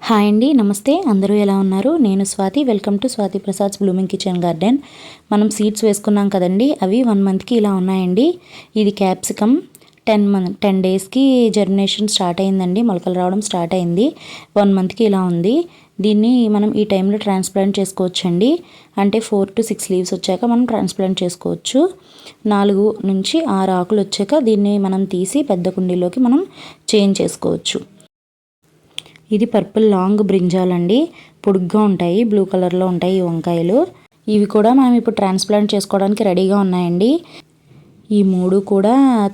Hi అండి, నమస్తే. అందరూ ఎలా ఉన్నారు? నేను Swathi. Welcome to Swathi Prasad's blooming kitchen garden. మనం సీడ్స్ వేసుకున్నాం కదండి, అవి 1 మంత్కి ఇలా ఉన్నాయండి. ఇది క్యాప్సికమ్ 10 డేస్కి జర్మినేషన్ స్టార్ట్ అయిందండి, మొలకలు రావడం స్టార్ట్ అయింది. 1 మంత్కి ఇలా ఉంది. దీన్ని మనం ఈ టైంలో ట్రాన్స్ప్లాంట్ చేసుకోవచ్చండి. అంటే 4 to 6 లీవ్స్ వచ్చాక మనం ట్రాన్స్ప్లాంట్ చేసుకోవచ్చు. 4 నుంచి 6 ఆకులు వచ్చాక దీన్ని మనం తీసి పెద్ద కుండీలోకి మనం చేంజ్ చేసుకోవచ్చు. ఇది పర్పుల్ లాంగ్ బ్రింజాల్ అండి, పొడుగ్గా ఉంటాయి, బ్లూ కలర్లో ఉంటాయి ఈ వంకాయలు. ఇవి కూడా మనం ఇప్పుడు ట్రాన్స్ప్లాంట్ చేసుకోవడానికి రెడీగా ఉన్నాయండి. ఈ 3 కూడా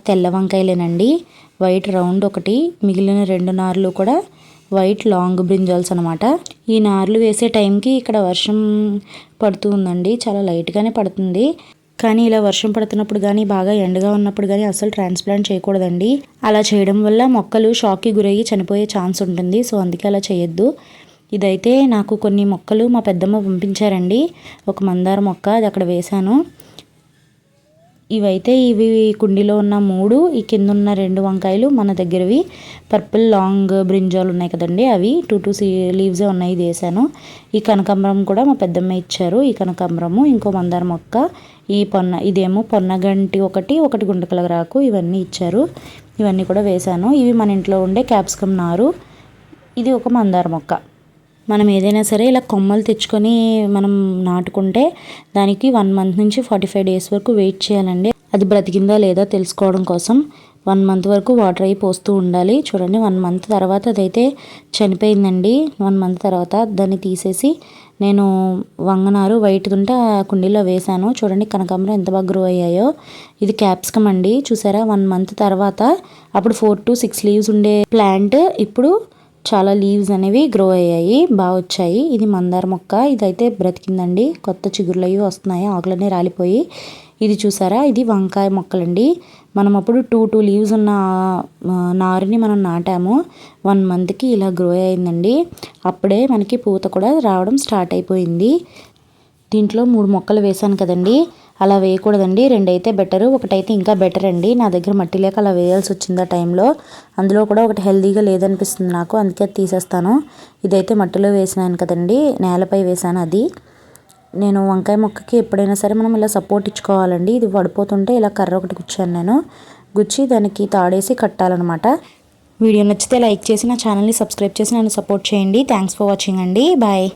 తెల్ల వంకాయలేనండి. వైట్ రౌండ్ ఒకటి, మిగిలిన 2 నార్లు కూడా వైట్ లాంగ్ బ్రింజాల్స్ అనమాట. ఈ నార్లు వేసే టైంకి ఇక్కడ వర్షం పడుతూ ఉందండి, చాలా లైట్గానే పడుతుంది. కానీ ఇలా వర్షం పడుతున్నప్పుడు కానీ బాగా ఎండగా ఉన్నప్పుడు కానీ అసలు ట్రాన్స్ప్లాంట్ చేయకూడదండి. అలా చేయడం వల్ల మొక్కలు షాక్కి గురయ్యి చనిపోయే ఛాన్స్ ఉంటుంది. సో అందుకే అలా చేయొద్దు. ఇదైతే నాకు కొన్ని మొక్కలు మా పెద్దమ్మ పంపించారండి. ఒక మందార మొక్క, అది అక్కడ వేశాను. ఇవి కుండీలో ఉన్న 3, ఈ కింద ఉన్న 2 వంకాయలు మన దగ్గరవి పర్పుల్ లాంగ్ బ్రింజాలు ఉన్నాయి కదండి, అవి 2 లీవ్సే ఉన్నాయి, ఇది వేసాను. ఈ కనకాంబరం కూడా మా పెద్దమ్మ ఇచ్చారు. ఈ కనకాంబరము, ఇంకో మందార మొక్క, ఇదేమో పొన్నగంటి ఒకటి గుండకలరాకు, ఇవన్నీ ఇచ్చారు. ఇవన్నీ కూడా వేశాను. ఇవి మన ఇంట్లో ఉండే క్యాప్సికమ్ నారు. ఇది ఒక మందార మొక్క. మనం ఏదైనా సరే ఇలా కొమ్మలు తెచ్చుకొని మనం నాటుకుంటే దానికి 1 మంత్ నుంచి 45 డేస్ వరకు వెయిట్ చేయాలండి. అది బ్రతికిందా లేదా తెలుసుకోవడం కోసం 1 మంత్ వరకు వాటర్ అయి పోస్తూ ఉండాలి. చూడండి, 1 మంత్ తర్వాత అదైతే చనిపోయిందండి. 1 మంత్ తర్వాత దాన్ని తీసేసి నేను వంగనారు వైట్ ఉంటే ఆ కుండీలో వేశాను. చూడండి కనకాంబరం ఎంత బాగా గ్రో అయ్యాయో. ఇది క్యాప్సికమ్ అండి, చూసారా? 1 మంత్ తర్వాత అప్పుడు 4 to 6 లీవ్స్ ఉండే ప్లాంట్ ఇప్పుడు చాలా లీవ్స్ అనేవి గ్రో అయ్యాయి, బాగా వచ్చాయి. ఇది మందార మొక్క, ఇదైతే బ్రతికిందండి. కొత్త చిగురులు అవి వస్తున్నాయి, ఆకులన్నీ రాలిపోయి. ఇది చూసారా, ఇది వంకాయ మొక్కలండి. మనం అప్పుడు 2 లీవ్స్ ఉన్న నారుని మనం నాటాము. 1 మంత్కి ఇలా గ్రో అయిందండి. అప్పుడే మనకి పూత కూడా రావడం స్టార్ట్ అయిపోయింది. దీంట్లో 3 మొక్కలు వేసాను కదండి, అలా వేయకూడదండి. 2 అయితే బెటరు, ఒకటైతే ఇంకా బెటర్ అండి. నా దగ్గర మట్టి లేక అలా వేయాల్సి వచ్చింది ఆ టైంలో. అందులో కూడా ఒకటి హెల్దీగా లేదనిపిస్తుంది నాకు, అందుకే అది తీసేస్తాను. ఇదైతే మట్టిలో వేసినాను కదండి, నేలపై వేసాను. అది నేను వంకాయ మొక్కకి ఎప్పుడైనా సరే మనం ఇలా సపోర్ట్ ఇచ్చుకోవాలండి. ఇది పడిపోతుంటే ఇలా కర్ర ఒకటి గుచ్చాను నేను, గుచ్చి దానికి తాడేసి కట్టాలన్నమాట. వీడియో నచ్చితే లైక్ చేసి నా ఛానల్ని సబ్స్క్రైబ్ చేసి నన్ను సపోర్ట్ చేయండి. థ్యాంక్స్ ఫర్ వాచింగ్ అండి. బాయ్.